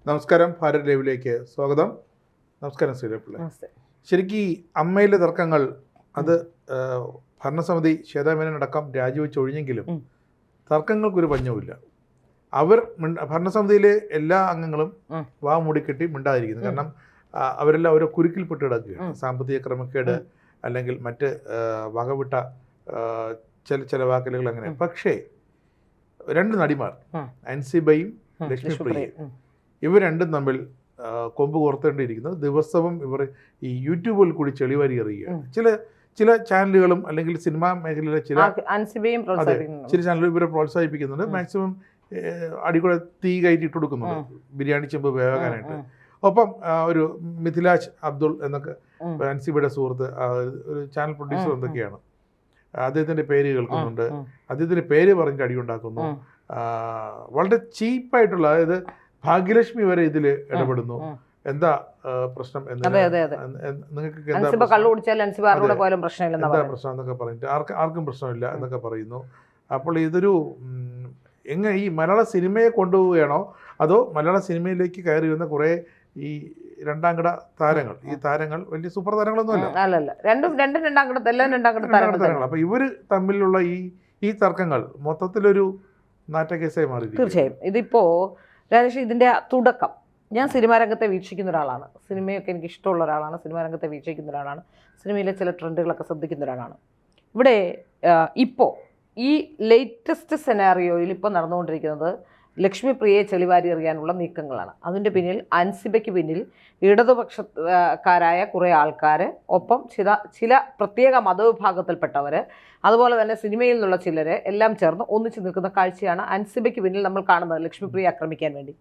നമസ്കാരം, ഭാരത് ലൈവിലേക്ക് സ്വാഗതം. നമസ്കാരം ശ്രീലപിള്ള. ശരിക്കും ഈ അമ്മയിലെ തർക്കങ്ങൾ അത് ഭരണസമിതി ശ്വേതാമേനോടക്കം രാജിവെച്ച് ഒഴിഞ്ഞെങ്കിലും തർക്കങ്ങൾക്കൊരു പഞ്ഞവുമില്ല. അവർ ഭരണസമിതിയിലെ എല്ലാ അംഗങ്ങളും വാ മൂടിക്കെട്ടി മിണ്ടാതിരിക്കുന്നു. കാരണം അവരെല്ലാം ഓരോ കുരുക്കിൽപ്പെട്ട് കിടക്കുകയാണ്. സാമ്പത്തിക ക്രമക്കേട് അല്ലെങ്കിൽ മറ്റ് വകവിട്ട ചില വാക്കലുകൾ അങ്ങനെ. പക്ഷേ രണ്ട് നടിമാർ അൻസിബയും ലക്ഷ്മിപ്രിയയും ഇവർ രണ്ടും തമ്മിൽ കൊമ്പ് കോർത്തേണ്ടിയിരിക്കുന്നത് ദിവസവും ഇവർ ഈ യൂട്യൂബിൽ കൂടി ചെളിവാരി എറിയുകയാണ്. ചില ചാനലുകളും അല്ലെങ്കിൽ സിനിമാ മേഖലയിലെ ചില ചാനലുകൾ ഇവരെ പ്രോത്സാഹിപ്പിക്കുന്നുണ്ട്. മാക്സിമം അടികൂടെ തീ കയറ്റിട്ട് കൊടുക്കുന്നുണ്ട് ബിരിയാണി ചെമ്പ് വേകാനായിട്ട്. ഒപ്പം ഒരു മിഥിലാജ് അബ്ദുൾ എന്നൊക്കെ അൻസിബയുടെ സുഹൃത്ത്, ഒരു ചാനൽ പ്രൊഡ്യൂസർ എന്തൊക്കെയാണ്, അദ്ദേഹത്തിൻ്റെ പേര് കേൾക്കുന്നുണ്ട്. അദ്ദേഹത്തിൻ്റെ പേര് പറഞ്ഞിട്ട് അടിയുണ്ടാക്കുന്നു. വളരെ ചീപ്പായിട്ടുള്ള, അതായത് ഭാഗ്യലക്ഷ്മി വരെ ഇതിൽ ഇടപെടുന്നു. എന്താ പ്രശ്നം നിങ്ങൾക്ക് എന്താ പ്രശ്നം എന്നൊക്കെ പറഞ്ഞിട്ട് ആർക്കും പ്രശ്നമില്ല എന്നൊക്കെ പറയുന്നു. അപ്പോൾ ഇതൊരു എങ്ങനെ ഈ മലയാള സിനിമയെ കൊണ്ടുപോവുകയാണോ അതോ മലയാള സിനിമയിലേക്ക് കയറി വന്ന കുറേ ഈ രണ്ടാം കിട താരങ്ങൾ, ഈ താരങ്ങൾ വലിയ സൂപ്പർ താരങ്ങളൊന്നുമല്ല, താരങ്ങൾ. അപ്പൊ ഇവര് തമ്മിലുള്ള ഈ തർക്കങ്ങൾ മൊത്തത്തിലൊരു നാറ്റകേസായി മാറി. തീർച്ചയായും ഇതിപ്പോ ഇതിന്റെ തുടക്കം, ഞാൻ സിനിമാ രംഗത്തെ വീക്ഷിക്കുന്ന ഒരാളാണ്. സിനിമയൊക്കെ എനിക്ക് ഇഷ്ടമുള്ള ഒരാളാണ്. സിനിമാ രംഗത്തെ വീക്ഷിക്കുന്ന ഒരാളാണ്. സിനിമയിലെ ചില ട്രെൻഡുകളൊക്കെ ശ്രദ്ധിക്കുന്ന ഒരാളാണ്. ഇവിടെ ഇപ്പോൾ ഈ ലേറ്റസ്റ്റ് സെനാറിയോയിൽ ഇപ്പോൾ നടന്നുകൊണ്ടിരിക്കുന്നത് ലക്ഷ്മിപ്രിയയെ ചെളിവാരി എറിയാനുള്ള നീക്കങ്ങളാണ്. അതിൻ്റെ പിന്നിൽ അൻസിബയ്ക്ക് പിന്നിൽ ഇടതുപക്ഷക്കാരായ കുറേ ആൾക്കാർ, ഒപ്പം ചില പ്രത്യേക മതവിഭാഗത്തിൽപ്പെട്ടവർ, അതുപോലെ തന്നെ സിനിമയിൽ നിന്നുള്ള ചിലർ എല്ലാം ചേർന്ന് ഒന്നിച്ച് നിൽക്കുന്ന കാഴ്ചയാണ് അൻസിബയ്ക്ക് പിന്നിൽ നമ്മൾ കാണുന്നത്, ലക്ഷ്മിപ്രിയയെ ആക്രമിക്കാൻ വേണ്ടി.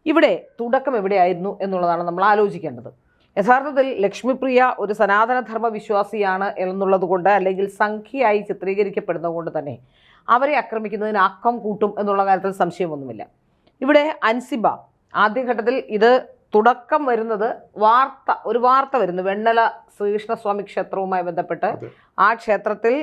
ഇവിടെ തുടക്കം എവിടെയായിരുന്നു എന്നുള്ളതാണ് നമ്മൾ ആലോചിക്കേണ്ടത്. യഥാർത്ഥത്തിൽ ലക്ഷ്മിപ്രിയ ഒരു സനാതനധർമ്മ വിശ്വാസിയാണ് എന്നുള്ളത് കൊണ്ട്, അല്ലെങ്കിൽ സംഖ്യയായി ചിത്രീകരിക്കപ്പെടുന്നത് കൊണ്ട് തന്നെ അവരെ ആക്രമിക്കുന്നതിന് അക്കം കൂട്ടും എന്നുള്ള കാര്യത്തിൽ സംശയമൊന്നുമില്ല. ഇവിടെ അൻസിബ ആദ്യഘട്ടത്തിൽ ഇത് തുടക്കം വരുന്നത് ഒരു വാർത്ത വരുന്നു. വെണ്ണല ശ്രീകൃഷ്ണസ്വാമി ക്ഷേത്രവുമായി ബന്ധപ്പെട്ട് ആ ക്ഷേത്രത്തിൽ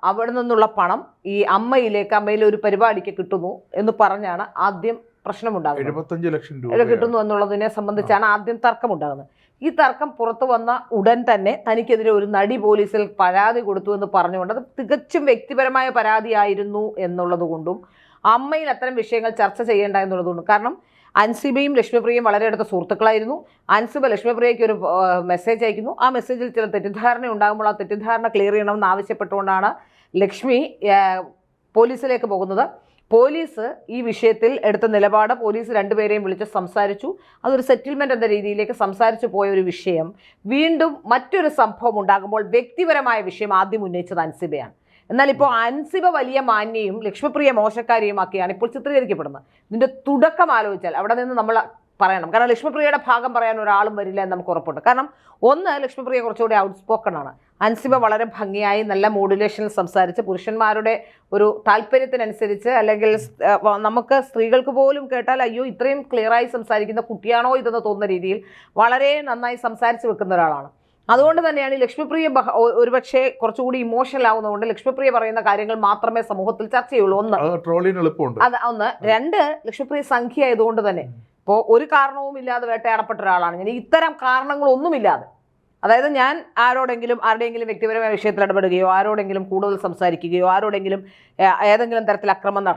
അവിടെ നിന്നുള്ള പണം ഈ അമ്മയിലെ ഒരു പരിപാടിക്ക് കിട്ടുന്നു എന്ന് പറഞ്ഞാണ് ആദ്യം പ്രശ്നമുണ്ടാകുന്നത്. 75 ലക്ഷം രൂപ കിട്ടുന്നു എന്നുള്ളതിനെ സംബന്ധിച്ചാണ് ആദ്യം തർക്കമുണ്ടാകുന്നത്. ഈ തർക്കം പുറത്തു വന്ന ഉടൻ തന്നെ തനിക്കെതിരെ ഒരു നടി പോലീസിൽ പരാതി കൊടുത്തു എന്ന് പറഞ്ഞുകൊണ്ട്, അത് തികച്ചും വ്യക്തിപരമായ പരാതിയായിരുന്നു എന്നുള്ളത് കൊണ്ടും അമ്മയിൽ അത്തരം വിഷയങ്ങൾ ചർച്ച ചെയ്യേണ്ട എന്നുള്ളതുകൊണ്ടും. കാരണം അൻസിബയും ലക്ഷ്മിപ്രിയയും വളരെ അടുത്ത സുഹൃത്തുക്കളായിരുന്നു. അൻസിബ ലക്ഷ്മിപ്രിയയ്ക്ക് ഒരു മെസ്സേജ് അയക്കുന്നു. ആ മെസ്സേജിൽ ചില തെറ്റിദ്ധാരണ ഉണ്ടാകുമ്പോൾ ആ തെറ്റിദ്ധാരണ ക്ലിയർ ചെയ്യണമെന്ന് ആവശ്യപ്പെട്ടുകൊണ്ടാണ് ലക്ഷ്മി പോലീസിലേക്ക് പോകുന്നത്. പോലീസ് ഈ വിഷയത്തിൽ എടുത്ത നിലപാട്, പോലീസ് രണ്ടുപേരെയും വിളിച്ച് സംസാരിച്ചു. അതൊരു സെറ്റിൽമെൻറ്റ് എന്ന രീതിയിലേക്ക് സംസാരിച്ചു പോയ ഒരു വിഷയം വീണ്ടും മറ്റൊരു സംഭവം ഉണ്ടാകുമ്പോൾ വ്യക്തിപരമായ വിഷയം ആദ്യം ഉന്നയിച്ചത് അൻസിബയാണ്. എന്നാൽ ഇപ്പോൾ അൻസിബ വലിയ മാന്യയും ലക്ഷ്മിപ്രിയ മോശക്കാരിയുമാക്കിയാണ് ഇപ്പോൾ ചിത്രീകരിക്കപ്പെടുന്നത്. ഇതിൻ്റെ തുടക്കം ആലോചിച്ചാൽ അവിടെ നിന്ന് നമ്മൾ പറയണം. കാരണം ലക്ഷ്മിപ്രിയയുടെ ഭാഗം പറയാൻ ഒരാളും വരില്ല എന്ന് നമുക്ക് ഉറപ്പുണ്ട്. കാരണം ഒന്ന്, ലക്ഷ്മിപ്രിയ കുറച്ചുകൂടി ഔട്ട് സ്പോക്കൺ ആണ്. അൻസിബ വളരെ ഭംഗിയായി നല്ല മോഡുലേഷനിൽ സംസാരിച്ച് പുരുഷന്മാരുടെ ഒരു താല്പര്യത്തിനനുസരിച്ച്, അല്ലെങ്കിൽ നമുക്ക് സ്ത്രീകൾക്ക് പോലും കേട്ടാൽ അയ്യോ ഇത്രയും ക്ലിയറായി സംസാരിക്കുന്ന കുട്ടിയാണോ ഇതെന്ന് തോന്നുന്ന രീതിയിൽ വളരെ നന്നായി സംസാരിച്ച് വെക്കുന്ന ഒരാളാണ്. അതുകൊണ്ട് തന്നെയാണ് ഈ ലക്ഷ്മിപ്രിയ ഒരുപക്ഷെ കുറച്ചുകൂടി ഇമോഷണൽ ആവുന്നതുകൊണ്ട് ലക്ഷ്മിപ്രിയ പറയുന്ന കാര്യങ്ങൾ മാത്രമേ സമൂഹത്തിൽ ചർച്ച ചെയ്യുള്ളൂ. ഒന്ന്. രണ്ട്, ലക്ഷ്മിപ്രിയ സംഖ്യ ആയതുകൊണ്ട് തന്നെ ഇപ്പോൾ ഒരു കാരണവും ഇല്ലാതെ വേട്ടയാടപ്പെട്ട ഒരാളാണ് ഞാൻ. ഇത്തരം കാരണങ്ങളൊന്നുമില്ലാതെ, അതായത് ഞാൻ ആരുടെയെങ്കിലും വ്യക്തിപരമായ വിഷയത്തിൽ ഇടപെടുകയോ ആരോടെങ്കിലും കൂടുതൽ സംസാരിക്കുകയോ ആരോടെങ്കിലും ഏതെങ്കിലും തരത്തിൽ അക്രമം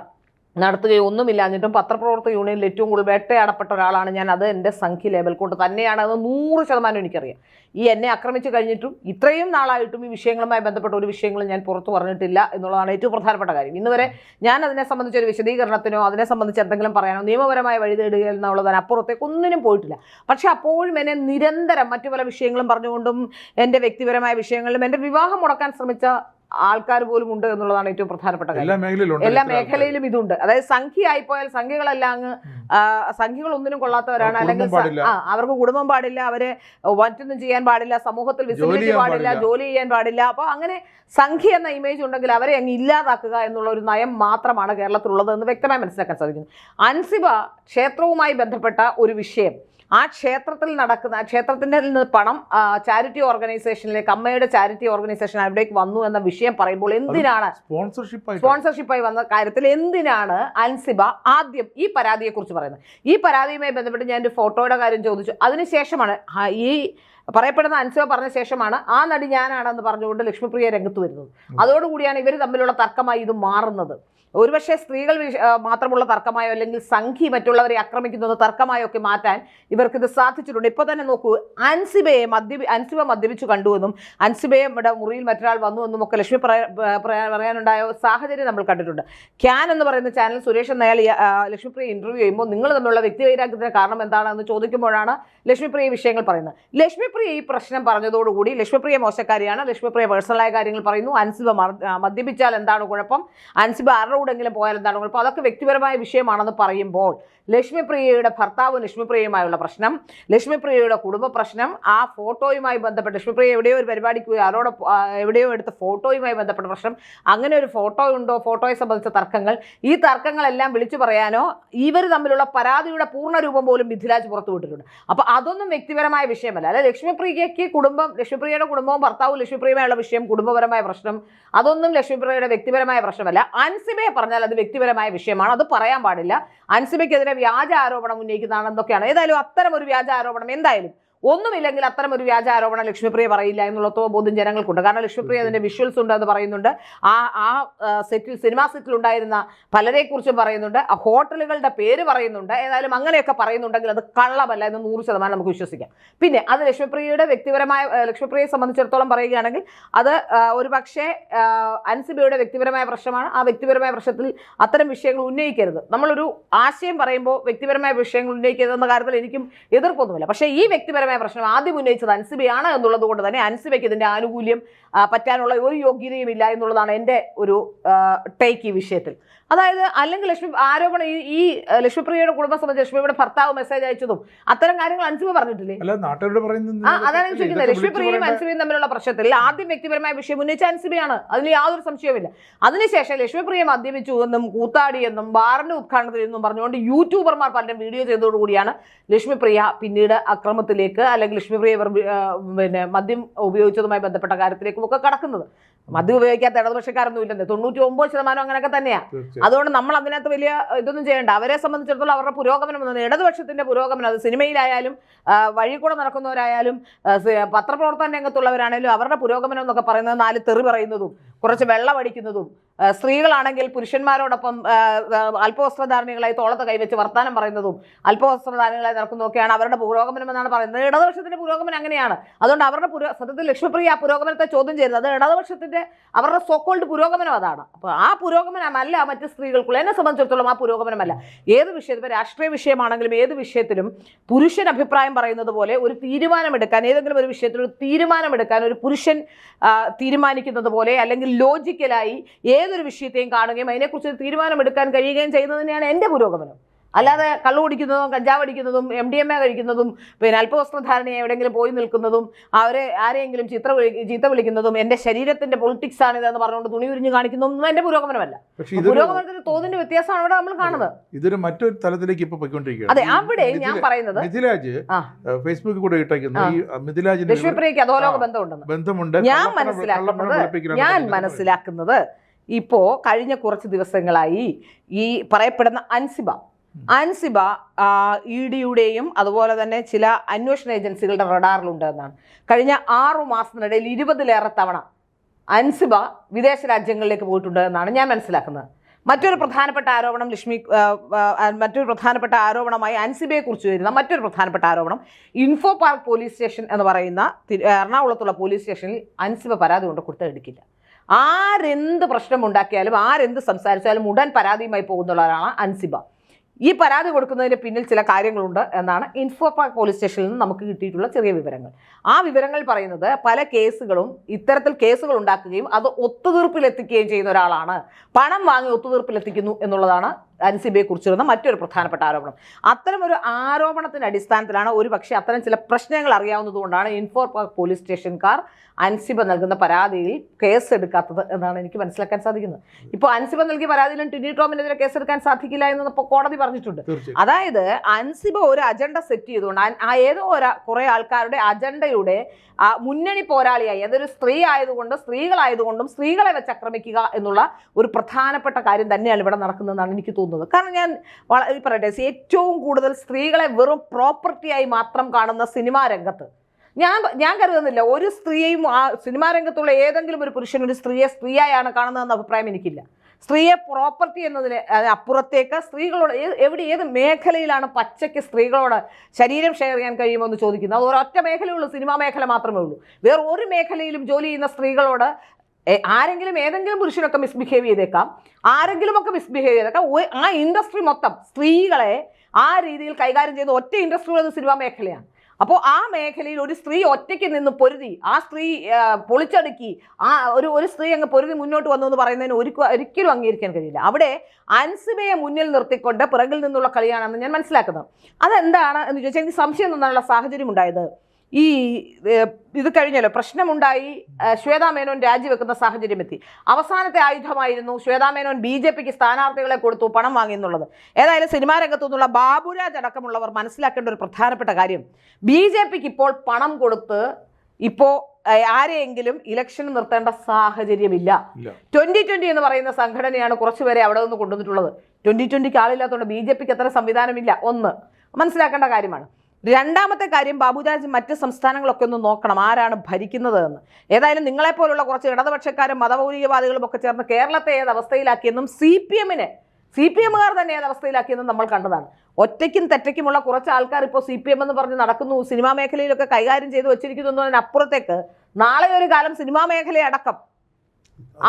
നടത്തുകയോ ഒന്നുമില്ലാഞ്ഞിട്ടും പത്രപ്രവർത്തക യൂണിയനിൽ ഏറ്റവും കൂടുതൽ വേട്ടയാടപ്പെട്ട ഒരാളാണ് ഞാൻ. അത് എൻ്റെ സംഖ്യ ലേബൽ കൊണ്ട് തന്നെയാണ്. അത് 100% എനിക്കറിയാം. ഈ എന്നെ ആക്രമിച്ച് കഴിഞ്ഞിട്ടും ഇത്രയും നാളായിട്ടും ഈ വിഷയങ്ങളുമായി ബന്ധപ്പെട്ട ഒരു വിഷയങ്ങളും ഞാൻ പുറത്തു പറഞ്ഞിട്ടില്ല എന്നുള്ളതാണ് ഏറ്റവും പ്രധാനപ്പെട്ട കാര്യം. ഇന്ന് വരെ ഞാൻ അതിനെ സംബന്ധിച്ച് ഒരു വിശദീകരണത്തിനോ അതിനെ സംബന്ധിച്ച് എന്തെങ്കിലും പറയാനോ നിയമപരമായ വഴി തേടുക എന്നുള്ളതിന് അപ്പുറത്തേക്ക് ഒന്നിനും പോയിട്ടില്ല. പക്ഷെ അപ്പോഴും എന്നെ നിരന്തരം മറ്റു പല വിഷയങ്ങളും പറഞ്ഞുകൊണ്ടും എൻ്റെ വ്യക്തിപരമായ വിഷയങ്ങളിലും എൻ്റെ വിവാഹം മുടക്കാൻ ശ്രമിച്ച ആൾക്കാർ പോലും ഉണ്ട് എന്നുള്ളതാണ് ഏറ്റവും പ്രധാനപ്പെട്ട കാര്യം. എല്ലാ മേഖലയിലും ഇതുണ്ട്. അതായത് സംഖ്യ ആയിപ്പോയാൽ സംഖ്യകളെല്ലാം സംഖ്യകൾ ഒന്നിനും കൊള്ളാത്തവരാണ്. അല്ലെങ്കിൽ അവർക്ക് കുടുംബം പാടില്ല, അവര് മറ്റൊന്നും ചെയ്യാൻ പാടില്ല, സമൂഹത്തിൽ വിസിബിലിറ്റി പാടില്ല, ജോലി ചെയ്യാൻ പാടില്ല. അപ്പോൾ അങ്ങനെ സംഖ്യ എന്ന ഇമേജ് ഉണ്ടെങ്കിൽ അവരെ അങ്ങ് ഇല്ലാതാക്കുക എന്നുള്ള ഒരു നയം മാത്രമാണ് കേരളത്തിലുള്ളത് എന്ന് വ്യക്തമായി മനസ്സിലാക്കാൻ സാധിക്കുന്നു. അൻസിബ ക്ഷേത്രവുമായി ബന്ധപ്പെട്ട ഒരു വിഷയം ആ ക്ഷേത്രത്തിൽ നടക്കുന്ന ക്ഷേത്രത്തിൻ്റെ നിന്ന് പണം ചാരിറ്റി ഓർഗനൈസേഷനിലേക്ക്, അമ്മയുടെ ചാരിറ്റി ഓർഗനൈസേഷൻ അവിടേക്ക് വന്നു എന്ന വിഷയം പറയുമ്പോൾ എന്തിനാണ് സ്പോൺസർഷിപ്പായി വന്ന കാര്യത്തിൽ എന്തിനാണ് അൻസിബ ആദ്യം ഈ പരാതിയെക്കുറിച്ച് പറയുന്നത്? ഈ പരാതിയുമായി ബന്ധപ്പെട്ട് ഞാൻ ഒരു ഫോട്ടോയുടെ കാര്യം ചോദിച്ചു. അതിനുശേഷമാണ് ഈ പറയപ്പെടുന്ന അൻസിബ പറഞ്ഞ ശേഷമാണ് ആ നടി ഞാനാണെന്ന് പറഞ്ഞുകൊണ്ട് ലക്ഷ്മിപ്രിയ രംഗത്ത് വരുന്നത്. അതോടുകൂടിയാണ് ഇവർ തമ്മിലുള്ള തർക്കമായി ഇത് മാറുന്നത്. ഒരുപക്ഷെ സ്ത്രീകൾ മാത്രമുള്ള തർക്കമായോ അല്ലെങ്കിൽ സംഘി മറ്റുള്ളവരെ ആക്രമിക്കുന്നത് തർക്കമായോ ഒക്കെ മാറ്റാൻ ഇവർക്കിത് സാധിച്ചിട്ടുണ്ട്. ഇപ്പോൾ തന്നെ നോക്കൂ, അൻസിബ മദ്യപിച്ചു കണ്ടുവെന്നും അൻസിബയുടെ മുറിയിൽ മറ്റൊരാൾ വന്നുവെന്നും ഒക്കെ ലക്ഷ്മി പറയാനുണ്ടായ സാഹചര്യം നമ്മൾ കണ്ടിട്ടുണ്ട്. ക്യാൻ എന്ന് പറയുന്ന ചാനൽ സുരേഷ് എന്നയാൾ ലക്ഷ്മിപ്രിയ ഇന്റർവ്യൂ ചെയ്യുമ്പോൾ നിങ്ങൾ തമ്മിലുള്ള വ്യക്തിവൈരാഗ്യത്തിന് കാരണം എന്താണെന്ന് ചോദിക്കുമ്പോഴാണ് ലക്ഷ്മിപ്രിയ വിഷയങ്ങൾ പറയുന്നത്. ലക്ഷ്മിപ്രിയ ഈ പ്രശ്നം പറഞ്ഞതോടുകൂടി ലക്ഷ്മിപ്രിയ മോശക്കാരിയാണ്, ലക്ഷ്മിപ്രിയ പേഴ്സണലായ കാര്യങ്ങൾ പറയുന്നു, അൻസിബ മദ്യപിച്ചാൽ എന്താണ് കുഴപ്പം, അൻസിബ ആരോടെങ്കിലും പോയാൽ എന്താണ് കുഴപ്പം, അതൊക്കെ വ്യക്തിപരമായ വിഷയമാണെന്ന് പറയുമ്പോൾ ലക്ഷ്മിപ്രിയയുടെ ഭർത്താവും ലക്ഷ്മിപ്രിയയുമായുള്ള പ്രശ്നം, ലക്ഷ്മിപ്രിയയുടെ കുടുംബ പ്രശ്നം, ആ ഫോട്ടോയുമായി ബന്ധപ്പെട്ട് ലക്ഷ്മിപ്രിയ എവിടെയോ ഒരു പരിപാടിക്ക് എവിടെയോ എടുത്ത ഫോട്ടോയുമായി ബന്ധപ്പെട്ട പ്രശ്നം, അങ്ങനെ ഒരു ഫോട്ടോ ഉണ്ടോ, ഫോട്ടോയെ സംബന്ധിച്ച തർക്കങ്ങൾ, ഈ തർക്കങ്ങളെല്ലാം വിളിച്ചു പറയാനോ ഇവർ തമ്മിലുള്ള പരാതിയുടെ പൂർണ്ണരൂപം പോലും മിഥിലാജ് പുറത്തുവിട്ടിട്ടുണ്ട്. അപ്പോൾ അതൊന്നും വ്യക്തിപരമായ വിഷയമല്ല. അല്ലെ ലക്ഷ്മിപ്രിയയ്ക്ക് ലക്ഷ്മിപ്രിയയുടെ കുടുംബവും ഭർത്താവും ലക്ഷ്മിപ്രിയയുമായുള്ള വിഷയം കുടുംബപരമായ പ്രശ്നം, അതൊന്നും ലക്ഷ്മിപ്രിയയുടെ വ്യക്തിപരമായ പ്രശ്നമല്ല. അൻസിബയെ പറഞ്ഞാൽ അത് വ്യക്തിപരമായ വിഷയമാണ്, അത് പറയാൻ പാടില്ല. അൻസിബയ്ക്കെതിരെ വ്യാജ ആരോപണം ഉന്നയിക്കുന്നതാണെന്നൊക്കെയാണ്. ഏതായാലും അത്തരം ഒരു വ്യാജ ആരോപണം എന്തായാലും ഒന്നുമില്ലെങ്കിൽ അത്തരം ഒരു വ്യാജ ആരോപണം ലക്ഷ്മിപ്രിയ പറയില്ല എന്നുള്ള ബോധ്യം ജനങ്ങൾക്കുണ്ട്. കാരണം ലക്ഷ്മിപ്രിയ അതിന്റെ വിഷ്വൽസ് ഉണ്ട് എന്ന് പറയുന്നുണ്ട്. സിനിമാ സെറ്റിൽ ഉണ്ടായിരുന്ന പലരെക്കുറിച്ചും പറയുന്നുണ്ട്, ആ ഹോട്ടലുകളുടെ പേര് പറയുന്നുണ്ട്. ഏതായാലും അങ്ങനെയൊക്കെ പറയുന്നുണ്ടെങ്കിൽ അത് കള്ളമല്ല എന്ന് 100% നമുക്ക് വിശ്വസിക്കാം. പിന്നെ അത് ലക്ഷ്മിപ്രിയയെ സംബന്ധിച്ചിടത്തോളം പറയുകയാണെങ്കിൽ അത് ഒരു പക്ഷേ അൻസിബയുടെ വ്യക്തിപരമായ പ്രശ്നമാണ്. ആ വ്യക്തിപരമായ പ്രശ്നത്തിൽ അത്തരം വിഷയങ്ങൾ ഉന്നയിക്കരുത്. നമ്മളൊരു ആശയം പറയുമ്പോൾ വ്യക്തിപരമായ വിഷയങ്ങൾ ഉന്നയിക്കരുത് എന്ന കാര്യത്തിൽ എനിക്കും എതിർപ്പൊന്നുമില്ല. പക്ഷേ ഈ വ്യക്തിപരമായ പ്രശ്നം ആദ്യം ഉന്നയിച്ചത് അൻസിബയാണ് എന്നുള്ളത് കൊണ്ട് തന്നെ അൻസിബയ്ക്ക് ഇതിന്റെ ആനുകൂല്യം പറ്റാനുള്ള ഒരു യോഗ്യതയും ഇല്ല എന്നുള്ളതാണ് എൻ്റെ ഒരു ടേക്ക് ഈ വിഷയത്തിൽ. അതായത് അല്ലെങ്കിൽ ആരോപണം ഈ ലക്ഷ്മിപ്രിയയുടെ കുടുംബം സംബന്ധിച്ച് ലക്ഷ്മിയുടെ ഭർത്താവ് മെസ്സേജ് അയച്ചതും അത്തരം കാര്യങ്ങൾ അൻസിബ പറഞ്ഞിട്ടില്ലേ? അതാണ് ചോദിക്കുന്നത്. ലക്ഷ്മിപ്രിയയും അൻസിബയും തമ്മിലുള്ള പ്രശ്നത്തിൽ ആദ്യം വ്യക്തിപരമായ വിഷയം ഉന്നയിച്ച അൻസിബയാണ്, അതിൽ യാതൊരു സംശയവുമില്ല. അതിനുശേഷം ലക്ഷ്മിപ്രിയ മദ്യപിച്ചു എന്നും കൂത്താടിയെന്നും ബാറിന്റെ ഉദ്ഘാടനത്തിൽ എന്നും പറഞ്ഞുകൊണ്ട് യൂട്യൂബർമാർ പലരും വീഡിയോ ചെയ്തതോടുകൂടിയാണ് ലക്ഷ്മിപ്രിയ പിന്നീട് അക്രമത്തിലേക്ക് അല്ലെങ്കിൽ ലക്ഷ്മിപ്രിയ മദ്യം ഉപയോഗിച്ചതുമായി ബന്ധപ്പെട്ട കാര്യത്തിലേക്കും ഒക്കെ കടക്കുന്നത്. മദ്യം ഉപയോഗിക്കാത്ത ഇടതുപക്ഷക്കാരൊന്നും ഇല്ലെന്ന് 99% അങ്ങനെയൊക്കെ തന്നെയാണ്. അതുകൊണ്ട് നമ്മൾ അതിനകത്ത് വലിയ ഇതൊന്നും ചെയ്യേണ്ട. അവരെ സംബന്ധിച്ചിടത്തോളം അവരുടെ പുരോഗമനം എന്നത് ഇടതുപക്ഷത്തിന്റെ പുരോഗമനം, അത് സിനിമയിലായാലും വഴി കൂടെ നടക്കുന്നവരായാലും പത്രപ്രവർത്തന രംഗത്തുള്ളവരാണെങ്കിലും അവരുടെ പുരോഗമനം എന്നൊക്കെ പറയുന്നത് 4 തെറി പറയുന്നതും കുറച്ച് വെള്ളം അടിക്കുന്നതും, സ്ത്രീകളാണെങ്കിൽ പുരുഷന്മാരോടൊപ്പം അല്പവസ്ത്രധാരണികളായി തോളത്ത് കൈവച്ച് വർത്താനം പറയുന്നതും അല്പവസ്ത്രധാരണികളായി നടക്കുന്നതൊക്കെയാണ് അവരുടെ പുരോഗമനം എന്നാണ് പറയുന്നത്. ഇടതുപക്ഷത്തിന്റെ പുരോഗമനം അങ്ങനെയാണ്. അതുകൊണ്ട് അവരുടെ സത്യത്തിൽ ലക്ഷ്മിപ്രിയ ആ പുരോഗമനത്തെ ചോദ്യം ചെയ്യുന്നത് അത് ഇടതുപക്ഷത്തിന്റെ അവരുടെ സോക്കോൾഡ് പുരോഗമനം അതാണ്. അപ്പോൾ ആ പുരോഗമനമല്ല മറ്റ് സ്ത്രീകൾക്കുള്ള. എന്നെ സംബന്ധിച്ചിടത്തോളം ആ പുരോഗമനമല്ല. ഏത് വിഷയത്തിൽ, രാഷ്ട്രീയ വിഷയമാണെങ്കിലും ഏത് വിഷയത്തിലും പുരുഷൻ അഭിപ്രായം പറയുന്നത് പോലെ ഒരു തീരുമാനമെടുക്കാൻ, ഏതെങ്കിലും ഒരു വിഷയത്തിൽ ഒരു തീരുമാനമെടുക്കാൻ ഒരു പുരുഷൻ തീരുമാനിക്കുന്നത് പോലെ അല്ലെങ്കിൽ ലോജിക്കലായി ഏതൊരു വിഷയത്തെയും കാണുകയും അതിനെക്കുറിച്ച് തീരുമാനമെടുക്കാൻ കഴിയുകയും ചെയ്യുന്നത് തന്നെയാണ് എൻ്റെ പുരോഗമനം. അല്ലാതെ കള്ളു കുടിക്കുന്നതും കഞ്ചാവ് അടിക്കുന്നതും MDMA കഴിക്കുന്നതും പിന്നെ അല്പവസ്ത്രധാരണയെ എവിടെയെങ്കിലും പോയി നിൽക്കുന്നതും ആരെയെങ്കിലും ചീത്ത വിളിക്കുന്നതും എൻ്റെ ശരീരത്തിന്റെ പൊളിറ്റിക്സ് ആണ് ഇതെന്ന് പറഞ്ഞുകൊണ്ട് തുണി ഉരിഞ്ഞ് കാണിക്കുന്നതൊന്നും എൻ്റെ പുരോഗമനമല്ല. പുരോഗമനത്തിന്റെ തോതിന്റെ വ്യത്യാസമാണ് അവിടെ നമ്മൾ കാണുന്നത്. ഇതൊരു മറ്റൊരു തലത്തിലേക്ക് ഇപ്പൊ പോയിക്കൊണ്ടിരിക്കുകയാണ്. അതെ, അവിടെ ഞാൻ പറയുന്നത് ഫേസ്ബുക്കിൽ കൂടെ ലക്ഷ്മിപ്രിയയ്ക്ക് അധോലോക ബന്ധമുണ്ട്. ഞാൻ മനസ്സിലാക്കുന്നത് ഇപ്പോ കഴിഞ്ഞ കുറച്ച് ദിവസങ്ങളായി ഈ പറയപ്പെടുന്ന അൻസിബ ED-യുടെയും അതുപോലെ തന്നെ ചില അന്വേഷണ ഏജൻസികളുടെ റഡാറിലുണ്ട് എന്നാണ്. കഴിഞ്ഞ 6 മാസത്തിനിടയിൽ 20-ലേറെ തവണ അൻസിബ വിദേശ രാജ്യങ്ങളിലേക്ക് പോയിട്ടുണ്ട് എന്നാണ് ഞാൻ മനസ്സിലാക്കുന്നത്. മറ്റൊരു പ്രധാനപ്പെട്ട ആരോപണമായി അൻസിബയെ കുറിച്ച് വരുന്ന മറ്റൊരു പ്രധാനപ്പെട്ട ആരോപണം, ഇൻഫോ പാർക്ക് പോലീസ് സ്റ്റേഷൻ എന്ന് പറയുന്ന എറണാകുളത്തുള്ള പോലീസ് സ്റ്റേഷനിൽ അൻസിബ പരാതി കൊണ്ട് കൊടുത്തെടുക്കില്ല. ആരെന്ത് പ്രശ്നമുണ്ടാക്കിയാലും ആരെന്ത് സംസാരിച്ചാലും ഉടൻ പരാതിയുമായി പോകുന്നവരാണ് അൻസിബ. ഈ പരാതി കൊടുക്കുന്നതിന് പിന്നിൽ ചില കാര്യങ്ങളുണ്ട് എന്നാണ് ഇൻഫോ പാർക്ക് പോലീസ് സ്റ്റേഷനിൽ നിന്ന് നമുക്ക് കിട്ടിയിട്ടുള്ള ചെറിയ വിവരങ്ങൾ. ആ വിവരങ്ങൾ പറയുന്നത് പല കേസുകളും ഇത്തരത്തിൽ കേസുകൾ ഉണ്ടാക്കുകയും അത് ഒത്തുതീർപ്പിലെത്തിക്കുകയും ചെയ്യുന്ന ഒരാളാണ്. പണം വാങ്ങി ഒത്തുതീർപ്പിലെത്തിക്കുന്നു എന്നുള്ളതാണ് അൻസിബയെ കുറിച്ചിരുന്ന മറ്റൊരു പ്രധാനപ്പെട്ട ആരോപണം. അത്തരം ഒരു ആരോപണത്തിന്റെ അടിസ്ഥാനത്തിലാണ് ഒരു പക്ഷേ അത്തരം ചില പ്രശ്നങ്ങൾ അറിയാവുന്നതുകൊണ്ടാണ് ഇൻഫോ പാർക്ക് പോലീസ് സ്റ്റേഷൻകാർ അൻസിബ നൽകുന്ന പരാതിയിൽ കേസെടുക്കാത്തത് എന്നാണ് എനിക്ക് മനസ്സിലാക്കാൻ സാധിക്കുന്നത്. ഇപ്പോൾ അൻസിബ നൽകിയ പരാതിയിലും ടിനി ടോമിനെതിരെ കേസെടുക്കാൻ സാധിക്കില്ല എന്ന് ഇപ്പോൾ കോടതി പറഞ്ഞിട്ടുണ്ട്. അതായത് അൻസിബ ഒരു അജണ്ട സെറ്റ് ചെയ്തുകൊണ്ട് ഏതോ കുറെ ആൾക്കാരുടെ അജണ്ടയുടെ മുന്നണി പോരാളിയായി, അതൊരു സ്ത്രീ ആയതുകൊണ്ട് സ്ത്രീകളായതുകൊണ്ടും സ്ത്രീകളെ വെച്ച് ആക്രമിക്കുക എന്നുള്ള ഒരു പ്രധാനപ്പെട്ട കാര്യം തന്നെയാണ് ഇവിടെ നടക്കുന്നതെന്നാണ് എനിക്ക് തോന്നുന്നത്. കാരണം ഞാൻ പറയട്ടെ, ഏറ്റവും കൂടുതൽ സ്ത്രീകളെ വെറും പ്രോപ്പർട്ടിയായി മാത്രം കാണുന്ന സിനിമാ രംഗത്ത് ഞാൻ കരുതുന്നില്ല ഒരു സ്ത്രീയെയും ആ സിനിമാ രംഗത്തുള്ള ഏതെങ്കിലും ഒരു പുരുഷൻ ഒരു സ്ത്രീയെ സ്ത്രീയായാണ് കാണുന്നതെന്ന അഭിപ്രായം എനിക്കില്ല. സ്ത്രീയെ പ്രോപ്പർട്ടി എന്നതിന് അപ്പുറത്തേക്ക് സ്ത്രീകളോട് ഏത് മേഖലയിലാണ് പച്ചയ്ക്ക് സ്ത്രീകളോട് ശരീരം ഷെയർ ചെയ്യാൻ കഴിയുമോ എന്ന് ചോദിക്കുന്നത്. അത് ഒരൊറ്റ മേഖലയുള്ളൂ, സിനിമാ മേഖല മാത്രമേ ഉള്ളൂ. വേറെ ഒരു മേഖലയിലും ജോലി ചെയ്യുന്ന സ്ത്രീകളോട് ഏതെങ്കിലും പുരുഷനൊക്കെ മിസ്ബിഹേവ് ചെയ്തേക്കാം, ആരെങ്കിലുമൊക്കെ മിസ്ബിഹേവ് ചെയ്തേക്കാം. ആ ഇൻഡസ്ട്രി മൊത്തം സ്ത്രീകളെ ആ രീതിയിൽ കൈകാര്യം ചെയ്യുന്ന ഒറ്റ ഇൻഡസ്ട്രി ഉള്ളത് സിനിമാ മേഖലയാണ്. അപ്പോൾ ആ മേഖലയിൽ ഒരു സ്ത്രീ ഒറ്റയ്ക്ക് നിന്ന് പൊരുതി, ആ സ്ത്രീ പൊളിച്ചടുക്കി, ഒരു സ്ത്രീ അങ്ങ് പൊരുതി മുന്നോട്ട് വന്നു എന്ന് പറയുന്നതിന് ഒരിക്കലും അംഗീകരിക്കാൻ കഴിയില്ല. അവിടെ അൻസിബയെ മുന്നിൽ നിർത്തിക്കൊണ്ട് പിറകിൽ നിന്നുള്ള കളിയാണെന്ന് ഞാൻ മനസ്സിലാക്കുന്നത്. അതെന്താണ് എന്ന് ചോദിച്ചാൽ എനിക്ക് സംശയം തോന്നാനുള്ള സാഹചര്യം ഉണ്ടായത്, ഇത് കഴിഞ്ഞല്ലോ പ്രശ്നമുണ്ടായി, ശ്വേതാ മേനോൻ രാജിവെക്കുന്ന സാഹചര്യം എത്തി. അവസാനത്തെ ആയുധമായിരുന്നു ശ്വേതാ മേനോൻ BJPക്ക് സ്ഥാനാർത്ഥികളെ കൊടുത്തു പണം വാങ്ങി എന്നുള്ളത്. ഏതായാലും സിനിമാ രംഗത്തു നിന്നുള്ള ബാബുരാജ് അടക്കമുള്ളവർ മനസ്സിലാക്കേണ്ട ഒരു പ്രധാനപ്പെട്ട കാര്യം, BJPക്ക് ഇപ്പോൾ പണം കൊടുത്ത് ഇപ്പോൾ ആരെയെങ്കിലും ഇലക്ഷന് നിർത്തേണ്ട സാഹചര്യമില്ല. 2020 എന്ന് പറയുന്ന സംഘടനയാണ് കുറച്ചുപേരെ അവിടെ നിന്ന് കൊണ്ടുവന്നിട്ടുള്ളത്. 2020ക്ക് ആളില്ലാത്തതുകൊണ്ട് BJPക്ക് അത്ര സംവിധാനമില്ല. ഒന്ന് മനസ്സിലാക്കേണ്ട കാര്യമാണ്. രണ്ടാമത്തെ കാര്യം, ബാബുരാജ് മറ്റ് സംസ്ഥാനങ്ങളൊക്കെ ഒന്ന് നോക്കണം ആരാണ് ഭരിക്കുന്നത് എന്ന്. ഏതായാലും നിങ്ങളെപ്പോലുള്ള കുറച്ച് ഇടതുപക്ഷക്കാരും മതമൗലികവാദികളും ഒക്കെ ചേർന്ന് കേരളത്തെ ഏത് അവസ്ഥയിലാക്കിയെന്നും CPMകാർ തന്നെ ഏത് അവസ്ഥയിലാക്കിയെന്നും നമ്മൾ കണ്ടതാണ്. ഒറ്റയ്ക്കും തെറ്റയ്ക്കുമുള്ള കുറച്ച് ആൾക്കാർ ഇപ്പോൾ CPM എന്ന് പറഞ്ഞ് നടക്കുന്നു, സിനിമാ മേഖലയിലൊക്കെ കൈകാര്യം ചെയ്ത് വെച്ചിരിക്കുന്നു എന്നതിനപ്പുറത്തേക്ക് നാളെ ഒരു കാലം സിനിമാ മേഖലയടക്കം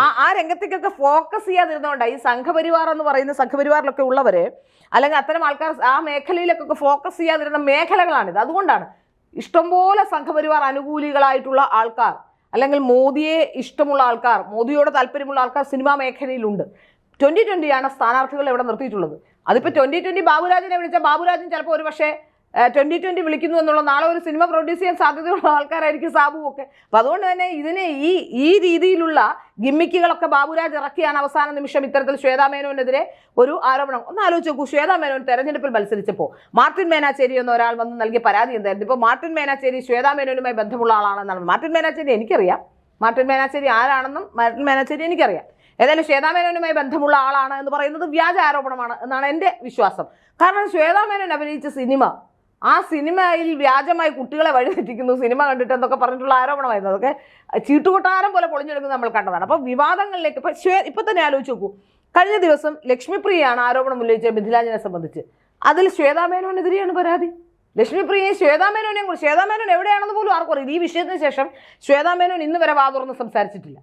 ആ രംഗത്തേക്കൊക്കെ ഫോക്കസ് ചെയ്യാതിരുന്നതുകൊണ്ട് ഈ സംഘപരിവാർ എന്ന് പറയുന്ന സംഘപരിവാറിലൊക്കെ ഉള്ളവര് അല്ലെങ്കിൽ അത്തരം ആൾക്കാർ ആ മേഖലയിലേക്കൊക്കെ ഫോക്കസ് ചെയ്യാതിരുന്ന മേഖലകളാണിത്. അതുകൊണ്ടാണ് ഇഷ്ടംപോലെ സംഘപരിവാർ അനുകൂലികളായിട്ടുള്ള ആൾക്കാർ അല്ലെങ്കിൽ മോദിയെ ഇഷ്ടമുള്ള ആൾക്കാർ, മോദിയോട് താല്പര്യമുള്ള ആൾക്കാർ സിനിമാ മേഖലയിലുണ്ട്. 2020 സ്ഥാനാർത്ഥികളെ ഇവിടെ നിർത്തിയിട്ടുള്ളത്. അതിപ്പോൾ 2020 ബാബുരാജിനെ വിളിച്ചാൽ ബാബുരാജൻ ചിലപ്പോൾ ഒരു പക്ഷേ 2020 വിളിക്കുന്നു എന്നുള്ള നാളെ ഒരു സിനിമ പ്രൊഡ്യൂസ് ചെയ്യാൻ സാധ്യതയുള്ള ആൾക്കാരായിരിക്കും സാബു ഒക്കെ. അപ്പം അതുകൊണ്ട് തന്നെ ഇതിനെ ഈ രീതിയിലുള്ള ഗിമ്മിക്കുകളൊക്കെ ബാബുരാജ് ഇറക്കിയാണ് അവസാന നിമിഷം ഇത്തരത്തിൽ ശ്വേതാ മേനോനെതിരെ ഒരു ആരോപണം. ഒന്ന് ആലോചിച്ച് നോക്കൂ, ശ്വേതാ മേനോൻ തെരഞ്ഞെടുപ്പിൽ മത്സരിച്ചപ്പോൾ മാർട്ടിൻ മേനാച്ചേരി എന്ന ഒരാൾ വന്ന് നൽകിയ പരാതി എന്തായിരുന്നു? ഇപ്പോൾ മാർട്ടിൻ മേനാച്ചേരി ശ്വേതാ മേനോനുമായി ബന്ധമുള്ള ആളാണെന്നാണ്. മാർട്ടിൻ മേനാച്ചേരി എനിക്കറിയാം, മാർട്ടിൻ മേനാച്ചേരി ആരാണെന്നും മാർട്ടിൻ മേനാച്ചേരി എനിക്കറിയാം. ഏതായാലും ശ്വേതാ മേനോനുമായി ബന്ധമുള്ള ആളാണ് എന്ന് പറയുന്നത് വ്യാജ ആരോപണമാണ് എന്നാണ് എൻ്റെ വിശ്വാസം. കാരണം ശ്വേതാ മേനോൻ അഭിനയിച്ച സിനിമ, ആ സിനിമയിൽ വ്യാജമായി കുട്ടികളെ വഴിതെറ്റിക്കുന്നു, സിനിമ കണ്ടിട്ട് എന്നൊക്കെ പറഞ്ഞിട്ടുള്ള ആരോപണമായിരുന്നു. അതൊക്കെ ചീട്ടുകൊട്ടാരം പോലെ പൊളിഞ്ഞെടുക്കുന്നത് നമ്മൾ കണ്ടതാണ്. അപ്പോൾ വിവാദങ്ങളിലേക്ക് ഇപ്പം തന്നെ ആലോചിച്ച് നോക്കൂ, കഴിഞ്ഞ ദിവസം ലക്ഷ്മിപ്രിയയാണ് ആരോപണം ഉന്നയിച്ച മിഥിലാജിനെ സംബന്ധിച്ച്. അതിൽ ശ്വേതാ മേനോനെതിരെയാണ് പരാതി. ലക്ഷ്മിപ്രിയയെ ശ്വേതാ മേനോൻ എവിടെയാണെന്ന് പോലും ആർക്കും അറിയില്ല. ഈ വിഷയത്തിന് ശേഷം ശ്വേതാ മേനോൻ ഇന്ന് വരെ വാതുറന്ന് സംസാരിച്ചിട്ടില്ല.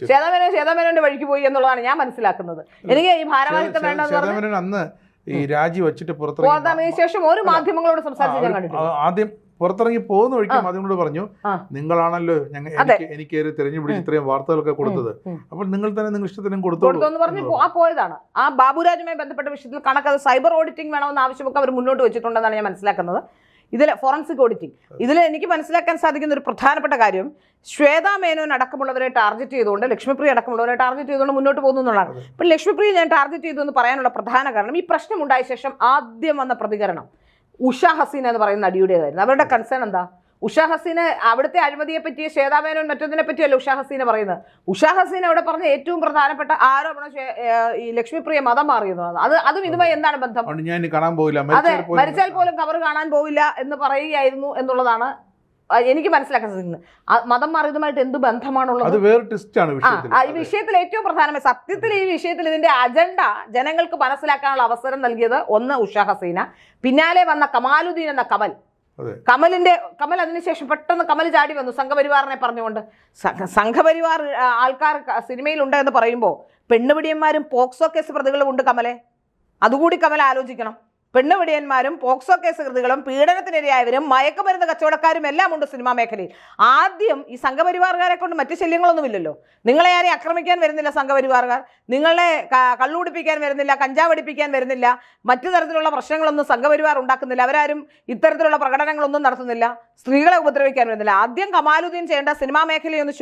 ശ്വേതാ മേനോന്റെ വഴിക്ക് പോയി എന്നുള്ളതാണ് ഞാൻ മനസ്സിലാക്കുന്നത്. എനിക്ക് ഈ ഭാരവാഹിത്വം വേണ്ടെന്ന് ഈ രാജി വെച്ചിട്ട് പുറത്തിറങ്ങിയ ശേഷം ഒരു മാധ്യമങ്ങളോട് സംസാരിച്ച് ഞാൻ കണ്ടിട്ടുണ്ട്. ആദ്യം പുറത്തിറങ്ങി പോകുന്ന വഴിക്ക് മാധ്യമങ്ങളോട് പറഞ്ഞു, നിങ്ങളാണല്ലോ എനിക്ക് തിരഞ്ഞു പിടിച്ച് ഇത്രയും വാർത്തകളൊക്കെ കൊടുത്തത്, അപ്പോൾ നിങ്ങൾ തന്നെ നിങ്ങൾ ഇഷ്ടത്തിനും കൊടുത്തു എന്ന് പറഞ്ഞ് പോയതാണ്. ആ ബാബുരാജുമായി ബന്ധപ്പെട്ട വിഷയത്തിൽ കണക്കത് സൈബർ ഓഡിറ്റിംഗ് വേണമെന്ന് ആവശ്യമൊക്കെ അവർ മുന്നോട്ട് വെച്ചിട്ടുണ്ടെന്നാണ് ഞാൻ മനസ്സിലാക്കുന്നത്. ഇതിൽ ഫോറൻസിക് ഓഡിറ്റിംഗ്, ഇതിൽ എനിക്ക് മനസ്സിലാക്കാൻ സാധിക്കുന്ന ഒരു പ്രധാനപ്പെട്ട കാര്യം, ശ്വേതാ മേനോൻ അടക്കമുള്ളവരെ ടാർഗറ്റ് ചെയ്തുകൊണ്ട്, ലക്ഷ്മിപ്രിയ അടക്കമുള്ളവരെ ടാർഗറ്റ് ചെയ്തുകൊണ്ട് മുന്നോട്ട് പോകുന്നു എന്നുള്ളതാണ്. ഇപ്പം ലക്ഷ്മിപ്രിയ ഞാൻ ടാർഗറ്റ് ചെയ്തു എന്ന് പറയാനുള്ള പ്രധാന കാരണം, ഈ പ്രശ്നം ഉണ്ടായ ശേഷം ആദ്യം വന്ന പ്രതികരണം ഉഷ ഹസീന എന്ന് പറയുന്ന നടിയുടേതായിരുന്നു. അവരുടെ കൺസേൺ എന്താ? ഉഷ ഹസീന അവിടുത്തെ അഴിമതിയെ പറ്റിയ ശ്വേതാ മേനോൻ മറ്റൊന്നിനെ പറ്റിയല്ല ഉഷ ഹസീന പറയുന്നത്. ഉഷ ഹസീന അവിടെ പറഞ്ഞ ഏറ്റവും പ്രധാനപ്പെട്ട ആരോപണം ഈ ലക്ഷ്മിപ്രിയ മതം മാറിയെന്നുള്ളത്. അതും ഇതുമായി എന്താണ് ബന്ധം? അതെ, മരിച്ചാൽ പോലും കവർ കാണാൻ പോവില്ല എന്ന് പറയുകയായിരുന്നു എന്നുള്ളതാണ് എനിക്ക് മനസ്സിലാക്കാൻ സാധിക്കുന്നത്. മതം മാറിയതുമായിട്ട് എന്ത് ബന്ധമാണുള്ളത്? ഈ വിഷയത്തിൽ ഏറ്റവും പ്രധാനമായി സത്യത്തിൽ ഈ വിഷയത്തിൽ ഇതിന്റെ അജണ്ട ജനങ്ങൾക്ക് മനസ്സിലാക്കാനുള്ള അവസരം നൽകിയത് ഒന്ന് ഉഷ ഹസീന, പിന്നാലെ വന്ന കമാലുദ്ദീൻ എന്ന കമൽ അതിനുശേഷം പെട്ടെന്ന് കമൽ ചാടി വന്നു സംഘപരിവാറിനെ പറഞ്ഞുകൊണ്ട്. സംഘപരിവാർ ആൾക്കാർ സിനിമയിലുണ്ട് എന്ന് പറയുമ്പോൾ പെണ്ണുപിടിയന്മാരും പോക്സോ കേസ് പ്രതികളും ഉണ്ട് കമലെ, അതുകൂടി കമൽ ആലോചിക്കണം. പെണ്ണുപിടിയന്മാരും പോക്സോ കേസ് കൃതികളും പീഡനത്തിനിരയായവരും മയക്കുമരുന്ന് കച്ചവടക്കാരും എല്ലാം ഉണ്ട് സിനിമാ മേഖലയിൽ. ആദ്യം ഈ സംഘപരിവാറുകാരെ കൊണ്ട് മറ്റു ശല്യങ്ങളൊന്നുമില്ലല്ലോ. നിങ്ങളെ ആരെയും ആക്രമിക്കാൻ വരുന്നില്ല സംഘപരിവാറുകാർ, നിങ്ങളെ കള്ളുപിടിപ്പിക്കാൻ വരുന്നില്ല, കഞ്ചാവ് അടിപ്പിക്കാൻ വരുന്നില്ല, മറ്റു തരത്തിലുള്ള പ്രശ്നങ്ങളൊന്നും സംഘപരിവാർ ഉണ്ടാക്കുന്നില്ല. അവരാരും ഇത്തരത്തിലുള്ള പ്രകടനങ്ങളൊന്നും നടത്തുന്നില്ല, സ്ത്രീകളെ ഉപദ്രവിക്കാൻ വരുന്നില്ല. ആദ്യം കമാലുദ്ദീൻ ചെയ്യേണ്ട സിനിമാ മേഖലയെ ഒന്ന്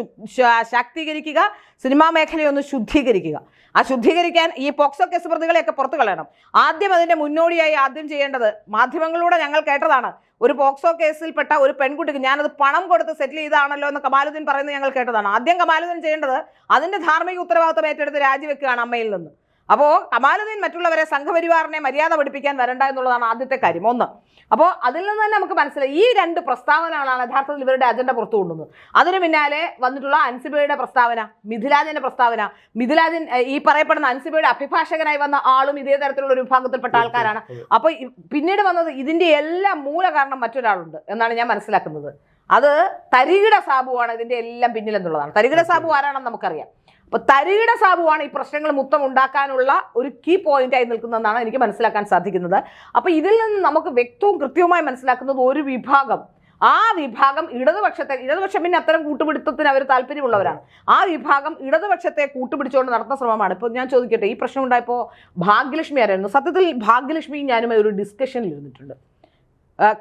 ശാക്തീകരിക്കുക, സിനിമാ മേഖലയെ ഒന്ന് ശുദ്ധീകരിക്കുക. ആ ശുദ്ധീകരിക്കാൻ ഈ പോക്സോ കേസ് പ്രതികളെയൊക്കെ പുറത്തു കളയണം. ആദ്യം അതിൻ്റെ മുന്നോടിയായി ആദ്യം ചെയ്യേണ്ടത്, മാധ്യമങ്ങളിലൂടെ ഞങ്ങൾ കേട്ടതാണ്, ഒരു പോക്സോ കേസിൽപ്പെട്ട ഒരു പെൺകുട്ടിക്ക് ഞാനത് പണം കൊടുത്ത് സെറ്റിൽ ചെയ്താണല്ലോ എന്ന് കമാലുദ്ദീൻ പറയുന്നത് ഞങ്ങൾ കേട്ടതാണ്. ആദ്യം കമാലുദ്ദീൻ ചെയ്യേണ്ടത് അതിൻ്റെ ധാർമ്മിക ഉത്തരവാദിത്വം ഏറ്റെടുത്ത് രാജിവെക്കുകയാണ് അമ്മയിൽ നിന്ന്. അപ്പോൾ കമാലുദ്ദീൻ മറ്റുള്ളവരെ സംഘപരിവാറിനെ മര്യാദ പഠിപ്പിക്കാൻ വരണ്ട എന്നുള്ളതാണ് ആദ്യത്തെ കാര്യം. ഒന്ന്, അപ്പോൾ അതിൽ നിന്ന് തന്നെ നമുക്ക് മനസ്സിലായി ഈ രണ്ട് പ്രസ്താവനകളാണ് യഥാർത്ഥത്തിൽ ഇവരുടെ അജണ്ട പുറത്തു കൊണ്ടുവന്നത്. അതിന് പിന്നാലെ വന്നിട്ടുള്ള അൻസിബയുടെ പ്രസ്താവന, മിഥിലാജിന്റെ പ്രസ്താവന. മിഥിലാജൻ ഈ പറയപ്പെടുന്ന അൻസിബയുടെ അഭിഭാഷകനായി വന്ന ആളും ഇതേ തരത്തിലുള്ള ഒരു വിഭാഗത്തിൽപ്പെട്ട ആൾക്കാരാണ്. അപ്പോൾ പിന്നീട് വന്നത് ഇതിന്റെ എല്ലാം മൂല കാരണം മറ്റൊരാളുണ്ട് എന്നാണ് ഞാൻ മനസ്സിലാക്കുന്നത്. അത് തരികിട സാബുവാണ് ഇതിന്റെ എല്ലാം പിന്നിലെന്നുള്ളതാണ്. തരികിട സാബു ആരാണെന്ന് നമുക്കറിയാം. അപ്പോൾ തരികിട സാബുവാണ് ഈ പ്രശ്നങ്ങൾ മൊത്തം ഉണ്ടാക്കാനുള്ള ഒരു കീ പോയിന്റായി നിൽക്കുന്നതെന്നാണ് എനിക്ക് മനസ്സിലാക്കാൻ സാധിക്കുന്നത്. അപ്പോൾ ഇതിൽ നിന്ന് നമുക്ക് വ്യക്തവും കൃത്യവുമായി മനസ്സിലാക്കുന്നത് ഒരു വിഭാഗം, ആ വിഭാഗം ഇടതുപക്ഷം പിന്നെ അത്തരം കൂട്ടുപിടുത്തത്തിന് അവർ താല്പര്യമുള്ളവരാണ്. ആ വിഭാഗം ഇടതുപക്ഷത്തെ കൂട്ടുപിടിച്ചുകൊണ്ട് നടത്തുന്ന ശ്രമമാണ്. ഇപ്പോൾ ഞാൻ ചോദിക്കട്ടെ, ഈ പ്രശ്നം ഉണ്ടായപ്പോൾ ഭാഗ്യലക്ഷ്മി ആരായിരുന്നു? സത്യത്തിൽ ഭാഗ്യലക്ഷ്മിയും ഞാനുമായി ഒരു ഡിസ്കഷനിൽ ഇരുന്നിട്ടുണ്ട്,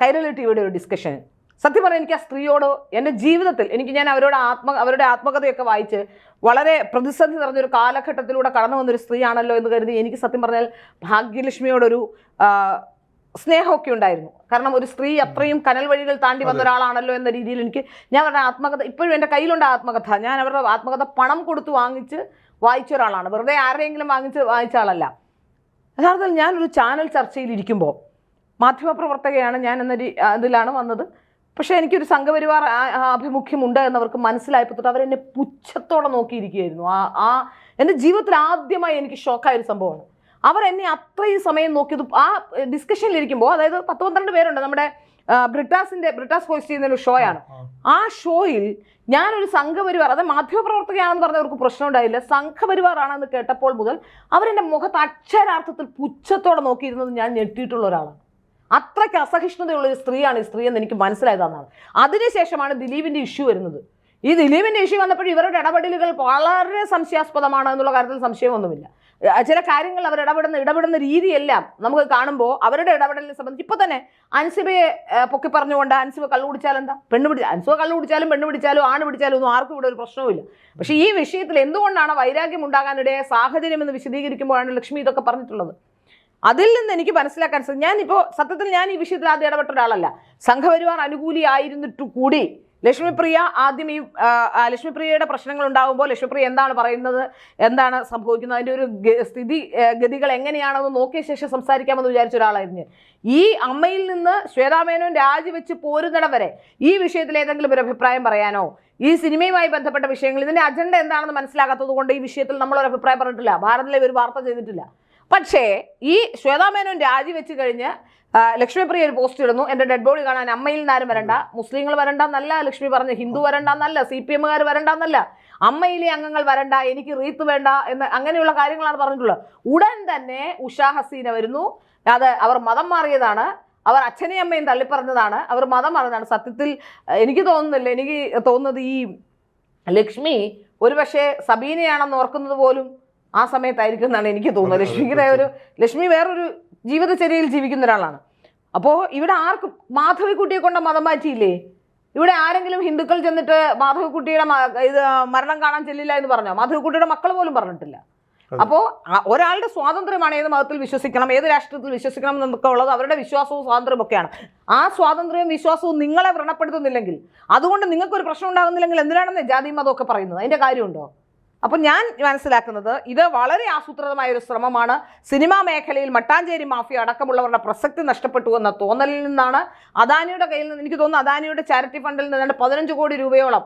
കൈരളി ടിവിയുടെ ഒരു ഡിസ്കഷൻ. സത്യം പറഞ്ഞാൽ എനിക്ക് ആ സ്ത്രീയോട് എൻ്റെ ജീവിതത്തിൽ ഞാൻ അവരുടെ ആത്മകഥയൊക്കെ വായിച്ച് വളരെ പ്രതിസന്ധി നിറഞ്ഞൊരു കാലഘട്ടത്തിലൂടെ കടന്നു വന്നൊരു സ്ത്രീയാണല്ലോ എന്ന് കരുതി എനിക്ക് സത്യം പറഞ്ഞാൽ ഭാഗ്യലക്ഷ്മിയോടൊരു സ്നേഹമൊക്കെ ഉണ്ടായിരുന്നു. കാരണം ഒരു സ്ത്രീ അത്രയും കനൽ വഴികൾ താണ്ടി വന്ന ഒരാളാണല്ലോ എന്ന രീതിയിൽ ഞാൻ അവരുടെ ആത്മകഥ ഇപ്പോഴും എൻ്റെ കയ്യിലുണ്ട്. ആത്മകഥ ഞാൻ അവരുടെ ആത്മകഥ പണം കൊടുത്ത് വായിച്ച ഒരാളാണ്, വെറുതെ ആരെങ്കിലും വായിച്ച ആളല്ല. യഥാർത്ഥത്തിൽ ഞാനൊരു ചാനൽ ചർച്ചയിൽ ഇരിക്കുമ്പോൾ, മാധ്യമപ്രവർത്തകയാണ് ഞാൻ ഇതിലാണ് വന്നത്, പക്ഷേ എനിക്കൊരു സംഘപരിവാർ ആഭിമുഖ്യമുണ്ട് എന്നവർക്ക് മനസ്സിലായപ്പോൾ തൊട്ട് അവരെന്നെ പുച്ഛത്തോടെ നോക്കിയിരിക്കുകയായിരുന്നു. എൻ്റെ ജീവിതത്തിൽ ആദ്യമായി എനിക്ക് ഷോക്കായൊരു സംഭവമാണ്. അവരെന്നെ അത്രയും സമയം നോക്കിയത് ആ ഡിസ്കഷനിലിരിക്കുമ്പോൾ, അതായത് 10-12 പേരുണ്ട്, നമ്മുടെ ബ്രിട്ടാസ് ഹോസ്റ്റ് ചെയ്യുന്ന ഒരു ഷോയാണ്. ആ ഷോയിൽ ഞാനൊരു സംഘപരിവാർ, അത് മാധ്യമപ്രവർത്തകയാണെന്ന് പറഞ്ഞവർക്ക് പ്രശ്നം ഉണ്ടായില്ല, സംഘപരിവാർ ആണെന്ന് കേട്ടപ്പോൾ മുതൽ അവരെൻ്റെ മുഖത്ത് അക്ഷരാർത്ഥത്തിൽ പുച്ഛത്തോടെ നോക്കിയിരുന്നത് ഞാൻ ഞെട്ടിയിട്ടുള്ള ഒരാളാണ്. അത്രയ്ക്ക് അസഹിഷ്ണുതയുള്ളൊരു സ്ത്രീയാണ് ഈ സ്ത്രീ എന്ന് എനിക്ക് മനസ്സിലായതാണ്. അതിനുശേഷമാണ് ദിലീപിൻ്റെ ഇഷ്യൂ വരുന്നത്. ഈ ദിലീപിൻ്റെ ഇഷ്യൂ വന്നപ്പോൾ ഇവരുടെ ഇടപെടലുകൾ വളരെ സംശയാസ്പദമാണ് എന്നുള്ള കാര്യത്തിൽ സംശയമൊന്നുമില്ല. ചില കാര്യങ്ങൾ അവർ ഇടപെടുന്ന രീതിയെല്ലാം നമുക്ക് കാണുമ്പോൾ അവരുടെ ഇടപെടലിനെ സംബന്ധിച്ച് ഇപ്പോൾ തന്നെ അൻസിബയെ പൊക്കി പറഞ്ഞുകൊണ്ട് അൻസിബ കള്ളു കുടിച്ചാൽ എന്താ, അൻസിബ കള്ളു കുടിച്ചാലും പെണ്ണ് പിടിച്ചാലും ആണ് പിടിച്ചാലും ഒന്നും ആർക്കും ഇവിടെ ഒരു പ്രശ്നവുമില്ല. പക്ഷേ ഈ വിഷയത്തിൽ എന്തുകൊണ്ടാണ് വൈരാഗ്യം ഉണ്ടാകാനിടയായ സാഹചര്യം എന്ന് വിശദീകരിക്കുമ്പോഴാണ് ലക്ഷ്മി ഇതൊക്കെ പറഞ്ഞിട്ടുള്ളത്. അതിൽ നിന്ന് എനിക്ക് മനസ്സിലാക്കാൻ ഞാനിപ്പോൾ സത്യത്തിൽ ഞാൻ ഈ വിഷയത്തിൽ ആദ്യം ഇടപെട്ട ഒരാളല്ല. സംഘപരിവാർ അനുകൂലിയായിരുന്നിട്ടു കൂടി ലക്ഷ്മിപ്രിയ ആദ്യം ഈ ലക്ഷ്മിപ്രിയയുടെ പ്രശ്നങ്ങൾ ഉണ്ടാകുമ്പോൾ ലക്ഷ്മിപ്രിയ എന്താണ് പറയുന്നത്, എന്താണ് സംഭവിക്കുന്നത്, അതിൻ്റെ ഒരു ഗതികൾ എങ്ങനെയാണെന്ന് നോക്കിയ ശേഷം സംസാരിക്കാമെന്ന് വിചാരിച്ച ഒരാളായിരുന്നു. ഈ അമ്മയിൽ നിന്ന് ശ്വേതാമേനോൻ രാജിവെച്ച് പോരുന്നിടം വരെ ഈ വിഷയത്തിൽ ഏതെങ്കിലും ഒരു അഭിപ്രായം പറയാനോ, ഈ സിനിമയുമായി ബന്ധപ്പെട്ട വിഷയങ്ങൾ ഇതിൻ്റെ അജണ്ട എന്താണെന്ന് മനസ്സിലാക്കാത്തത് കൊണ്ട് ഈ വിഷയത്തിൽ നമ്മളൊരു അഭിപ്രായം പറഞ്ഞിട്ടില്ല, ഭാരതിലെ ഒരു വാർത്ത ചെയ്തിട്ടില്ല. പക്ഷേ ഈ ശ്വേതാമേനോൻ രാജിവെച്ച് കഴിഞ്ഞ് ലക്ഷ്മിപ്രിയ ഒരു പോസ്റ്റ് ഇടുന്നു, എൻ്റെ ഡെഡ് ബോഡി കാണാൻ അമ്മയിൽ നിന്ന് ആരും വരണ്ട, മുസ്ലിങ്ങൾ വരണ്ടെന്നല്ല ലക്ഷ്മി പറഞ്ഞു, ഹിന്ദു വരണ്ടെന്നല്ല, CPM-കാർ വരണ്ടെന്നല്ല, അമ്മയിലെ അംഗങ്ങൾ വരണ്ട, എനിക്ക് റീത്ത് വേണ്ട എന്ന് അങ്ങനെയുള്ള കാര്യങ്ങളാണ് പറഞ്ഞിട്ടുള്ളത്. ഉടൻ തന്നെ ഉഷാ ഹസീന വരുന്നു, അത് അവർ മതം മാറിയതാണ്, അവർ അച്ഛനെയും അമ്മയും തള്ളിപ്പറഞ്ഞതാണ്, അവർ മതം മാറിയതാണ്. സത്യത്തിൽ എനിക്ക് തോന്നുന്നത് ഈ ലക്ഷ്മി ഒരു പക്ഷേ സബീനയാണെന്ന് ഓർക്കുന്നത് പോലും ആ സമയത്തായിരിക്കും എന്നാണ് എനിക്ക് തോന്നുന്നത്. ലക്ഷ്മി വേറൊരു ജീവിതചര്യയിൽ ജീവിക്കുന്ന ഒരാളാണ്. അപ്പോൾ ഇവിടെ ആർക്കും മാധവിക്കുട്ടിയെ കൊണ്ട് മതം മാറ്റിയില്ലേ? ഇവിടെ ആരെങ്കിലും ഹിന്ദുക്കൾ ചെന്നിട്ട് മാധവിക്കുട്ടിയുടെ മരണം കാണാൻ ചെല്ലില്ല എന്ന് പറഞ്ഞോ? മാധവിക്കുട്ടിയുടെ മക്കൾ പോലും പറഞ്ഞിട്ടില്ല. അപ്പോൾ ഒരാളുടെ സ്വാതന്ത്ര്യമാണ് ഏത് മതത്തിൽ വിശ്വസിക്കണം, ഏത് രാഷ്ട്രത്തിൽ വിശ്വസിക്കണം എന്നൊക്കെ ഉള്ളത് അവരുടെ വിശ്വാസവും സ്വാതന്ത്ര്യവും ഒക്കെയാണ്. ആ സ്വാതന്ത്ര്യവും വിശ്വാസവും നിങ്ങളെ വ്രണപ്പെടുത്തുന്നില്ലെങ്കിൽ, അതുകൊണ്ട് നിങ്ങൾക്കൊരു പ്രശ്നം ഉണ്ടാകുന്നില്ലെങ്കിൽ എന്തിനാണെന്ന് ജാതി മതമൊക്കെ പറയുന്നത്? അതിൻ്റെ കാര്യമുണ്ടോ? അപ്പോൾ ഞാൻ മനസ്സിലാക്കുന്നത് ഇത് വളരെ ആസൂത്രിതമായ ഒരു ശ്രമമാണ്. സിനിമാ മേഖലയിൽ മട്ടാഞ്ചേരി മാഫിയ അടക്കമുള്ളവരുടെ പ്രസക്തി നഷ്ടപ്പെട്ടു എന്ന തോന്നലിൽ നിന്നാണ്. അദാനിയുടെ കയ്യിൽ നിന്ന് എനിക്ക് തോന്നുന്നു അദാനിയുടെ ചാരിറ്റി ഫണ്ടിൽ നിന്ന് 15 കോടി രൂപയോളം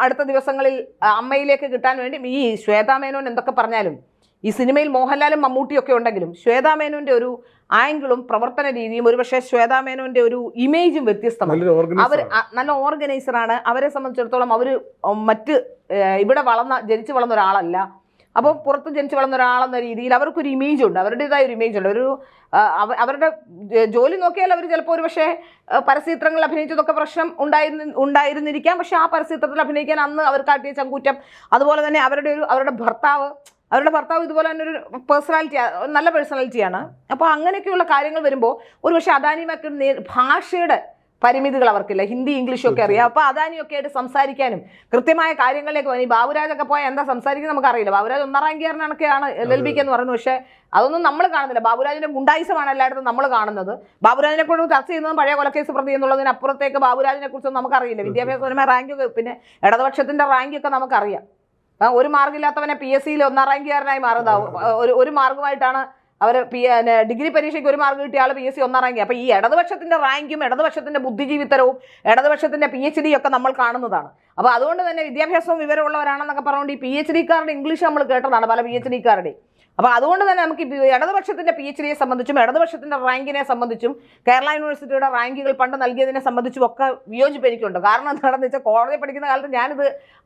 അടുത്ത ദിവസങ്ങളിൽ അമ്മയിലേക്ക് കിട്ടാൻ വേണ്ടി, ഈ ശ്വേതാമേനോൻ എന്തൊക്കെ പറഞ്ഞാലും ഈ സിനിമയിൽ മോഹൻലാലും മമ്മൂട്ടിയൊക്കെ ഉണ്ടെങ്കിലും ശ്വേതാമേനോന്റെ ഒരു ആംഗിളും പ്രവർത്തന രീതിയും ഒരുപക്ഷെ ശ്വേതാമേനോന്റെ ഒരു ഇമേജും വ്യത്യസ്തമാണ്. അവർ നല്ല ഓർഗനൈസറാണ്. അവരെ സംബന്ധിച്ചിടത്തോളം അവർ മറ്റ് ഇവിടെ ജനിച്ചു വളർന്ന ഒരാളല്ല. അപ്പോൾ പുറത്ത് ജനിച്ച് വളർന്ന ഒരാളെന്ന രീതിയിൽ അവർക്കൊരു ഇമേജ് ഉണ്ട്, അവരുടേതായ ഒരു ഇമേജ് ഉണ്ട്. അവരുടെ ജോലി നോക്കിയാൽ അവർ ചിലപ്പോൾ ഒരു പക്ഷേ പരസ്യചിത്രങ്ങളിൽ അഭിനയിച്ചതൊക്കെ പ്രശ്നം ഉണ്ടായിരുന്നിരിക്കാം. പക്ഷെ ആ പരസ്യചിത്രത്തിൽ അഭിനയിക്കാൻ അന്ന് അവർ കാട്ടിയ ചങ്കൂറ്റം, അതുപോലെ തന്നെ അവരുടെ ഭർത്താവ് ഇതുപോലെ തന്നെ ഒരു നല്ല പേഴ്സണാലിറ്റിയാണ്. അപ്പോൾ അങ്ങനെയൊക്കെയുള്ള കാര്യങ്ങൾ വരുമ്പോൾ ഒരു പക്ഷേ അദാനിയുമൊക്കെ ഭാഷയുടെ പരിമിതികൾ അവർക്കില്ല, ഹിന്ദി ഇംഗ്ലീഷും ഒക്കെ അറിയാം. അപ്പോൾ അദാനിയൊക്കെ ആയിട്ട് സംസാരിക്കാനും കൃത്യമായ കാര്യങ്ങളിലേക്ക് ഈ ബാബുരാജൊക്കെ പോയാൽ എന്താ സംസാരിക്കുന്നത് നമുക്കറിയില്ല. ബാബുരാജ് 1ാം റാങ്കുകാരനൊക്കെയാണ് LLB എന്ന് പറയുന്നത്. പക്ഷേ അതൊന്നും നമ്മൾ കാണുന്നില്ല. ബാബുരാജിന്റെ ഗുണ്ടായിസമാണ് എല്ലായിടത്തും നമ്മൾ കാണുന്നത്. ബാബുരാജിനെ കുറിച്ച് ചർച്ച ചെയ്യുന്നതും പഴയ കൊലക്കേസ് പ്രതി എന്നുള്ളതിനപ്പുറത്തേക്ക് ബാബുരാജിനെ കുറിച്ചൊന്നും നമുക്കറിയില്ല. വിദ്യാഭ്യാസപരമായ റാങ്കൊക്കെ പിന്നെ ഇടതുപക്ഷത്തിന്റെ റാങ്കൊക്കെ നമുക്കറിയാം. ഒരു മാർഗില്ലാത്തവനെ PSC 1ാം റാങ്കുകാരനായി മാറുന്നതാവും. ഒരു മാർഗമായിട്ടാണ് അവർ ഡിഗ്രി പരീക്ഷയ്ക്ക് 1 മാർക്ക് കിട്ടിയ ആൾ PSC 1ാം റാങ്ക്. അപ്പോൾ ഈ ഇടതുപക്ഷത്തിന്റെ റാങ്കും ഇടതുപക്ഷത്തിന്റെ ബുദ്ധിജീവിത്തരവും ഇടതുപക്ഷത്തിന്റെ PhD ഒക്കെ നമ്മൾ കാണുന്നതാണ്. അപ്പോൾ അതുകൊണ്ട് തന്നെ വിദ്യാഭ്യാസവും വിവരമുള്ളവരാണെന്നൊക്കെ പറഞ്ഞുകൊണ്ട് ഈ PhD-കാരുടെ ഇംഗ്ലീഷ് നമ്മൾ കേട്ടതാണ്, പല PhD-കാരുടെയും. അപ്പോൾ അതുകൊണ്ട് തന്നെ നമുക്ക് ഇടതുപക്ഷത്തിന്റെ PhD-യെ സംബന്ധിച്ചും ഇടതുപക്ഷത്തിന്റെ റാങ്കിനെ സംബന്ധിച്ചും കേരള യൂണിവേഴ്സിറ്റിയുടെ റാങ്കുകൾ പണ്ട് നൽകിയതിനെ സംബന്ധിച്ചും ഒക്കെ വിയോജിപ്പ് എനിക്കുണ്ട്. കാരണം എന്താണെന്ന് വെച്ചാൽ കോളേജിൽ പഠിക്കുന്ന കാലത്ത് ഞാനിത്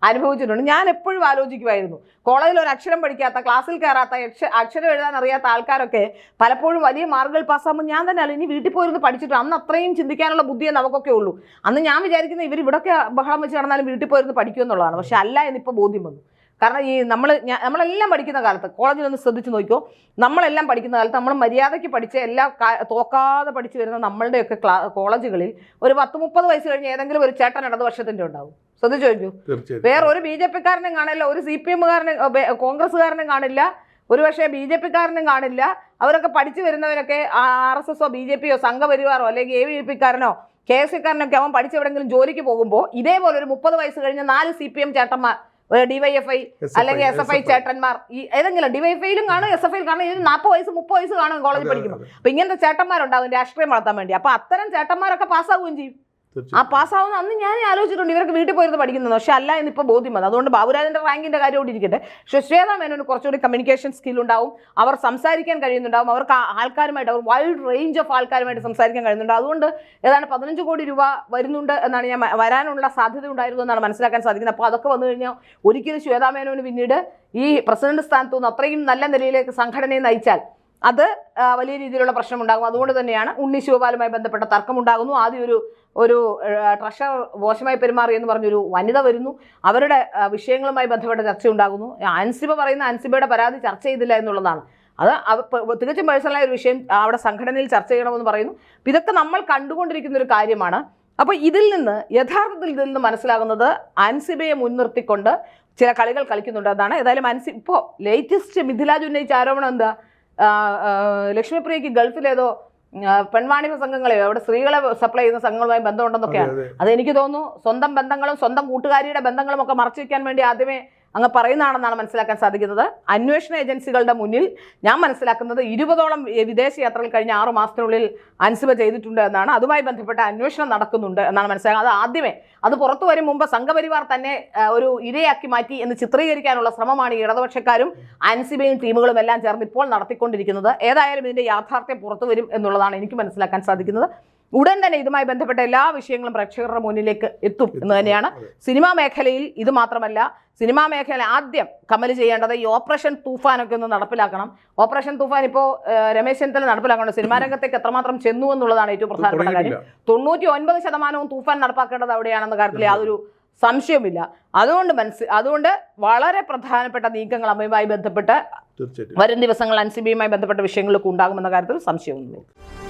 അനുഭവിച്ചിട്ടുണ്ട്. ഞാൻ എപ്പോഴും ആലോചിക്കുമായിരുന്നു, കോളേജിൽ ഒരു അക്ഷരം പഠിക്കാത്ത, ക്ലാസ്സിൽ കയറാത്ത, അക്ഷരം എഴുതാൻ അറിയാത്ത ആൾക്കാരൊക്കെ പലപ്പോഴും വലിയ മാർക്കുകൾ പാസ്സാകുമ്പോൾ ഞാൻ തന്നെ ഇനി വീട്ടിൽ പോയിരുന്ന് പഠിച്ചിട്ട് അന്ന് അത്രയും ചിന്തിക്കാനുള്ള ബുദ്ധിയെ നമുക്കൊക്കെ ഉള്ളൂ. അന്ന് ഞാൻ വിചാരിക്കുന്നത് ഇവർ ഇവിടെയൊക്കെ ബഹളം വെച്ച് നടന്നാലും വീട്ടിൽ പോയിരുന്ന് പഠിക്കുമെന്നുള്ളതാണ്. പക്ഷെ അല്ല എന്നിപ്പോൾ ബോധ്യം വന്നു. കാരണം ഈ നമ്മളെല്ലാം പഠിക്കുന്ന കാലത്ത് കോളേജിലൊന്ന് ശ്രദ്ധിച്ച് നോക്കിയോ, നമ്മളെല്ലാം പഠിക്കുന്ന കാലത്ത് നമ്മൾ മര്യാദയ്ക്ക് പഠിച്ച തോക്കാതെ പഠിച്ചു വരുന്ന നമ്മളുടെയൊക്കെ കോളേജുകളിൽ ഒരു 10-30 വയസ്സ് കഴിഞ്ഞ് ഏതെങ്കിലും ഒരു ചേട്ടൻ ഇടതുപക്ഷത്തിൻ്റെ ഉണ്ടാവും. ശ്രദ്ധിച്ചു നോക്കൂ. വേറെ ഒരു BJP-കാരനും കാണില്ല, ഒരു CPM-കാരനും കോൺഗ്രസ്സുകാരനും കാണില്ല, ഒരു പക്ഷേ BJP-കാരനും കാണില്ല. അവരൊക്കെ പഠിച്ചു വരുന്നവരൊക്കെ RSS-ഓ BJP-യോ സംഘപരിവാറോ അല്ലെങ്കിൽ AVP-കാരനോ KSC-കാരനൊക്കെ അവൻ പഠിച്ചെവിടെങ്കിലും ജോലിക്ക് പോകുമ്പോൾ ഇതേപോലെ ഒരു 30 വയസ്സ് കഴിഞ്ഞ് 4 CPM ചേട്ടന്മാർ, DYFI അല്ലെങ്കിൽ SFI ചേട്ടന്മാർ, ഈ ഏതെങ്കിലും DYFIയിലും കാണും SFIയിൽ കാണും, 40 വയസ്സ് 30 വയസ്സ് കാണും കോളേജിൽ പഠിക്കുമ്പോൾ. അപ്പോൾ ഇങ്ങനത്തെ ചേട്ടന്മാരുണ്ടാവും രാഷ്ട്രീയം വളർത്താൻ വേണ്ടി. അപ്പോൾ അത്തരം ചേട്ടന്മാരൊക്കെ പാസ്സാവുകയും ചെയ്യും. ആ പാസ്സാവുന്ന അന്ന് ഞാൻ ആലോചിച്ചിട്ടുണ്ട് ഇവർക്ക് വീട്ടിൽ പോയിരുന്ന് പഠിക്കുന്നത്. പക്ഷെ അല്ല എന്നിപ്പോൾ ബോധ്യം വന്നു. അതുകൊണ്ട് ബാബുരാജിന്റെ റാങ്കിന്റെ കാര്യം കൂടി ഇരിക്കട്ടെ. പക്ഷേ ശ്വേതാ മേനോന് കുറച്ചുകൂടി കമ്മ്യൂണിക്കേഷൻ സ്കിൽ ഉണ്ടാവും, അവർ സംസാരിക്കാൻ കഴിയുന്നുണ്ടാവും, അവർക്ക് ആൾക്കാരുമായിട്ട് അവർ വൈഡ് റേഞ്ച് ഓഫ് ആൾക്കാരുമായിട്ട് സംസാരിക്കാൻ കഴിയുന്നുണ്ട്. അതുകൊണ്ട് ഏതാണ്ട് 15 കോടി രൂപ വരുന്നുണ്ട് എന്നാണ് ഞാൻ വരാനുള്ള സാധ്യത ഉണ്ടായിരുന്നു എന്നാണ് മനസ്സിലാക്കാൻ സാധിക്കുന്നത്. അപ്പോൾ അതൊക്കെ വന്നു കഴിഞ്ഞാൽ ഒരിക്കലും ശ്വേതാ മേനോന് പിന്നീട് ഈ പ്രസിഡന്റ് സ്ഥാനത്തു നിന്ന് അത്രയും നല്ല നിലയിലേക്ക് സംഘടനയെ നയിച്ചാൽ അത് വലിയ രീതിയിലുള്ള പ്രശ്നമുണ്ടാകും. അതുകൊണ്ട് തന്നെയാണ് ഉണ്ണി ശിവപാലുമായി ബന്ധപ്പെട്ട തർക്കമുണ്ടാകുന്നു. ആദ്യം ഒരു ട്രഷറർ മോശമായി പെരുമാറി എന്ന് പറഞ്ഞൊരു വനിത വരുന്നു, അവരുടെ വിഷയങ്ങളുമായി ബന്ധപ്പെട്ട ചർച്ച ഉണ്ടാകുന്നു. അൻസിബ പറയുന്ന അൻസിബയുടെ പരാതി ചർച്ച ചെയ്തില്ല എന്നുള്ളതാണ്. അത് തികച്ചും പേഴ്സണലായ ഒരു വിഷയം അവിടെ സംഘടനയിൽ ചർച്ച ചെയ്യണമെന്ന് പറയുന്നു. ഇതൊക്കെ നമ്മൾ കണ്ടുകൊണ്ടിരിക്കുന്ന ഒരു കാര്യമാണ്. അപ്പോൾ യഥാർത്ഥത്തിൽ ഇതിൽ നിന്ന് മനസ്സിലാകുന്നത് അൻസിബയെ മുൻനിർത്തിക്കൊണ്ട് ചില കളികൾ കളിക്കുന്നുണ്ട് എന്നാണ്. ഏതായാലും ഇപ്പോൾ ലേറ്റസ്റ്റ് മിഥിലാജ് ഉന്നയിച്ച ആരോപണം എന്താ, ലക്ഷ്മിപ്രിയയ്ക്ക് ഗൾഫിലേതോ പെൺവാണിഭ സംഘങ്ങളെ, അവിടെ സ്ത്രീകളെ സപ്ലൈ ചെയ്യുന്ന സംഘങ്ങളുമായി ബന്ധമുണ്ടെന്നൊക്കെയാണ്. അതെനിക്ക് തോന്നുന്നു സ്വന്തം ബന്ധങ്ങളും സ്വന്തം കൂട്ടുകാരിയുടെ ബന്ധങ്ങളും ഒക്കെ മറച്ചു വയ്ക്കാൻ വേണ്ടി ആദ്യമേ അങ്ങ് പറയുന്നതാണെന്നാണ് മനസ്സിലാക്കാൻ സാധിക്കുന്നത്. അന്വേഷണ ഏജൻസികളുടെ മുന്നിൽ ഞാൻ മനസ്സിലാക്കുന്നത് 20ഓളം വിദേശ യാത്രകൾ കഴിഞ്ഞ 6 മാസത്തിനുള്ളിൽ അൻസിബ ചെയ്തിട്ടുണ്ട് എന്നാണ്. അതുമായി ബന്ധപ്പെട്ട അന്വേഷണം നടക്കുന്നുണ്ട് എന്നാണ് മനസ്സിലാക്കുന്നത്. അത് പുറത്തു വരും മുമ്പ് സംഘപരിവാർ തന്നെ ഒരു ഇരയാക്കി മാറ്റി എന്ന് ചിത്രീകരിക്കാനുള്ള ശ്രമമാണ് ഈ ഇടതുപക്ഷക്കാരും അൻസിബയും ടീമുകളും എല്ലാം ചേർന്ന് ഇപ്പോൾ നടത്തിക്കൊണ്ടിരിക്കുന്നത്. ഏതായാലും ഇതിന്റെ യാഥാർത്ഥ്യം പുറത്തു വരും എന്നുള്ളതാണ് എനിക്ക് മനസ്സിലാക്കാൻ സാധിക്കുന്നത്. ഉടൻ തന്നെ ഇതുമായി ബന്ധപ്പെട്ട എല്ലാ വിഷയങ്ങളും പ്രേക്ഷകരുടെ മുന്നിലേക്ക് എത്തും എന്ന് തന്നെയാണ്. സിനിമാ മേഖലയിൽ ഇത് മാത്രമല്ല, സിനിമാ മേഖല ആദ്യം കമൽ ചെയ്യേണ്ടത് ഈ ഓപ്പറേഷൻ തൂഫാനൊക്കെ ഒന്ന് നടപ്പിലാക്കണം. ഓപ്പറേഷൻ തൂഫാൻ ഇപ്പോൾ രമേശ് ചെന്നിത്തല നടപ്പിലാക്കണം. സിനിമാ രംഗത്തേക്ക് എത്രമാത്രം ചെന്നു എന്നുള്ളതാണ് ഏറ്റവും പ്രധാനപ്പെട്ട കാര്യം. 99% തൂഫാൻ നടപ്പാക്കേണ്ടത് അവിടെയാണെന്ന കാര്യത്തിൽ യാതൊരു സംശയവുമില്ല. അതുകൊണ്ട് വളരെ പ്രധാനപ്പെട്ട നീക്കങ്ങൾ അമ്മയുമായി ബന്ധപ്പെട്ട് വരും ദിവസങ്ങൾ അൻസിബയുമായി ബന്ധപ്പെട്ട വിഷയങ്ങളൊക്കെ ഉണ്ടാകുമെന്ന കാര്യത്തിൽ സംശയമൊന്നുമില്ല.